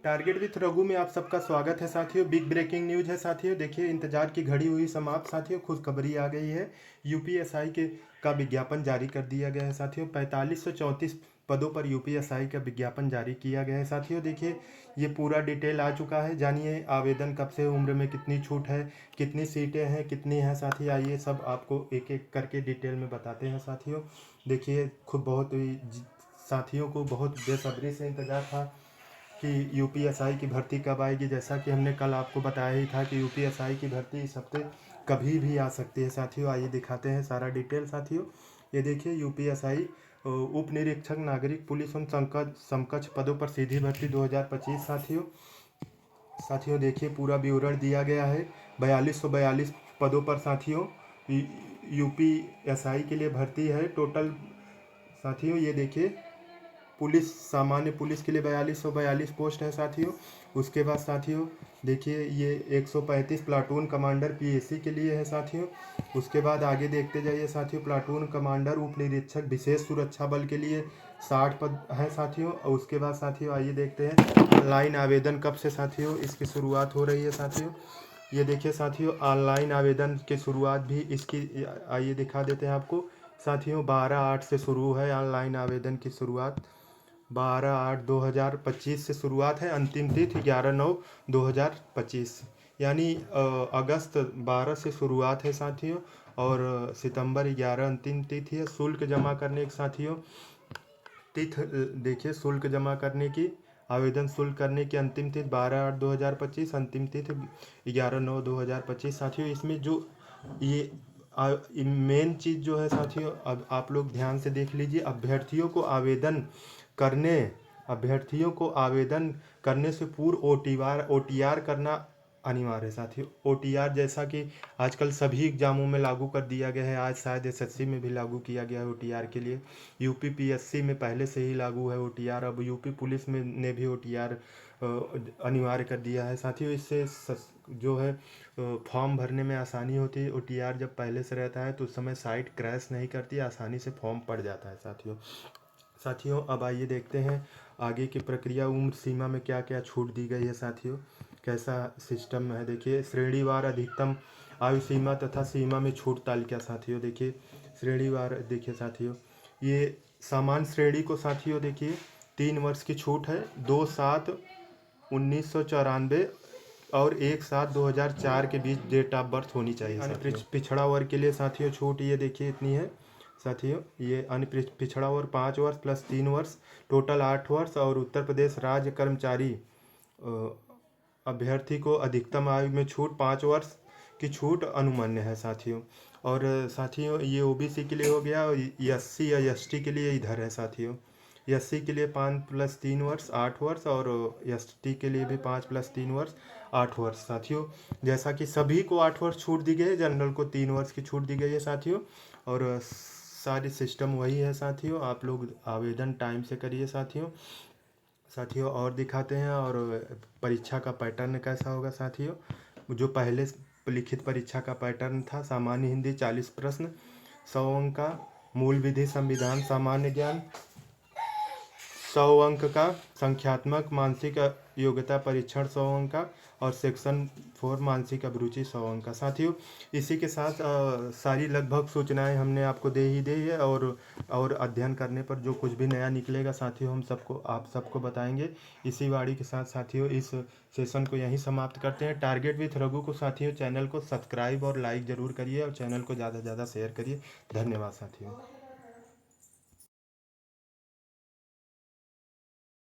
Target with Raghu में आप सबका स्वागत है साथियों। बिग ब्रेकिंग न्यूज है साथियों। देखिए, इंतजार की घड़ी हुई समाप्त साथियों। खुशखबरी आ गई है। यूपीएसआई के का विज्ञापन जारी कर दिया गया है साथियों। 4534 पदों पर यूपीएसआई का विज्ञापन जारी किया गया है साथियों। देखिए, ये पूरा डिटेल आ चुका है। जानिए आवेदन कब से, उम्र में कितनी छूट है, कितनी सीटें हैं, कितनी हैं साथी। आइए सब आपको एक एक करके डिटेल में बताते हैं साथियों। देखिए, खुद साथियों को बहुत बेसब्री से इंतज़ार था कि यूपीएसआई की भर्ती कब आएगी। जैसा कि हमने कल आपको बताया ही था कि यूपीएसआई की भर्ती इस हफ्ते कभी भी आ सकती है साथियों। आइए दिखाते हैं सारा डिटेल साथियों। ये देखिए, यूपीएसआई उप निरीक्षक नागरिक पुलिस उन समकक्ष पदों पर सीधी भर्ती 2025 साथियों। देखिए, पूरा विवरण दिया गया है। 4242 पदों पर साथियों यूपीएसआई के लिए भर्ती है टोटल साथियों। ये देखिए, पुलिस सामान्य पुलिस के लिए 4242 पोस्ट है साथियों। उसके बाद साथियों देखिए, ये 135 प्लाटून कमांडर पीएसी के लिए है साथियों। उसके बाद आगे देखते जाइए साथियों। प्लाटून कमांडर उप निरीक्षक विशेष सुरक्षा बल के लिए 60 पद हैं साथियों। और उसके बाद साथियों आइए देखते हैं ऑनलाइन आवेदन कब से साथियों इसकी शुरुआत हो रही है साथियों। ये देखिए साथियों, ऑनलाइन आवेदन की शुरुआत भी इसकी आइए दिखा देते हैं आपको साथियों। 12/8 से शुरू है ऑनलाइन आवेदन की शुरुआत। 12/8/2025 से शुरुआत है। अंतिम तिथि 11/9/2025, यानी अगस्त 12 से शुरुआत है साथियों। और सितंबर 11 अंतिम तिथि है। शुल्क जमा करने के साथियों तिथि देखिए, शुल्क जमा करने की, आवेदन शुल्क करने की अंतिम तिथि 12/8/2025, अंतिम तिथि 11/9/2025 साथियों। इसमें जो ये मेन चीज़ जो है साथियों, अब आप लोग ध्यान से देख लीजिए। करने अभ्यर्थियों को आवेदन करने से पूर्व ओटीआर करना अनिवार्य है साथियों। ओटीआर जैसा कि आजकल सभी एग्जामों में लागू कर दिया गया है। आज शायद एसएससी में भी लागू किया गया है ओटीआर के लिए। यूपी पीएससी में पहले से ही लागू है ओटीआर। अब यूपी पुलिस में ने भी ओटीआर अनिवार्य कर दिया है साथियों। इससे जो है फॉर्म भरने में आसानी होती है। ओटीआर जब पहले से रहता है तो उस समय साइट क्रैश नहीं करती, आसानी से फॉर्म पड़ जाता है साथियों। अब आइए देखते हैं आगे की प्रक्रिया। उम्र सीमा में क्या क्या छूट दी गई है साथियों, कैसा सिस्टम है। देखिए, श्रेणीवार अधिकतम आयु सीमा तथा सीमा में छूट तालिका साथियों। देखिए, श्रेणीवार देखिए साथियों, ये सामान्य श्रेणी को साथियों देखिए 3 वर्ष की छूट है। 2/7/1994 और 1/7/2004 के बीच डेट ऑफ बर्थ होनी चाहिए साथियों। पिछड़ा वर्ग के लिए साथियों छूट ये देखिए इतनी है साथियों। ये अन्य पिछड़ा वर्ग 5 वर्ष प्लस 3 वर्ष, टोटल 8 वर्ष। और उत्तर प्रदेश राज्य कर्मचारी अभ्यर्थी को अधिकतम आयु में छूट 5 वर्ष की छूट अनुमान्य है साथियों। और साथियों ये ओबीसी के लिए हो गया। और एससी या एसटी के लिए इधर है साथियों। एससी के लिए 5+3 वर्ष 8 वर्ष, और एसटी के लिए भी 5+3 वर्ष 8 वर्ष साथियों। जैसा कि सभी को 8 वर्ष छूट दी गई है, जनरल को 3 वर्ष की छूट दी गई है साथियों। और सारी सिस्टम वही है साथियों। आप लोग आवेदन टाइम से करिए साथियों। और दिखाते हैं और परीक्षा का पैटर्न कैसा होगा साथियों। जो पहले लिखित परीक्षा का पैटर्न था, सामान्य हिंदी 40 प्रश्न 100 अंक का, मूल विधि संविधान सामान्य ज्ञान 100 अंक का, संख्यात्मक मानसिक योग्यता परीक्षण 100 अंक का, और सेक्शन 4 मानसिक अभिरुचि 100 अंक का साथियों। इसी के साथ सारी लगभग सूचनाएं हमने आपको दे ही दी है। और अध्ययन करने पर जो कुछ भी नया निकलेगा साथियों, हम आप सबको बताएंगे। इसी वाणी के साथ साथियों इस सेशन को यहीं समाप्त करते हैं। टारगेट विथ रघु को साथियों चैनल को सब्सक्राइब और लाइक ज़रूर करिए, और चैनल को ज़्यादा से ज़्यादा शेयर करिए। धन्यवाद साथियों।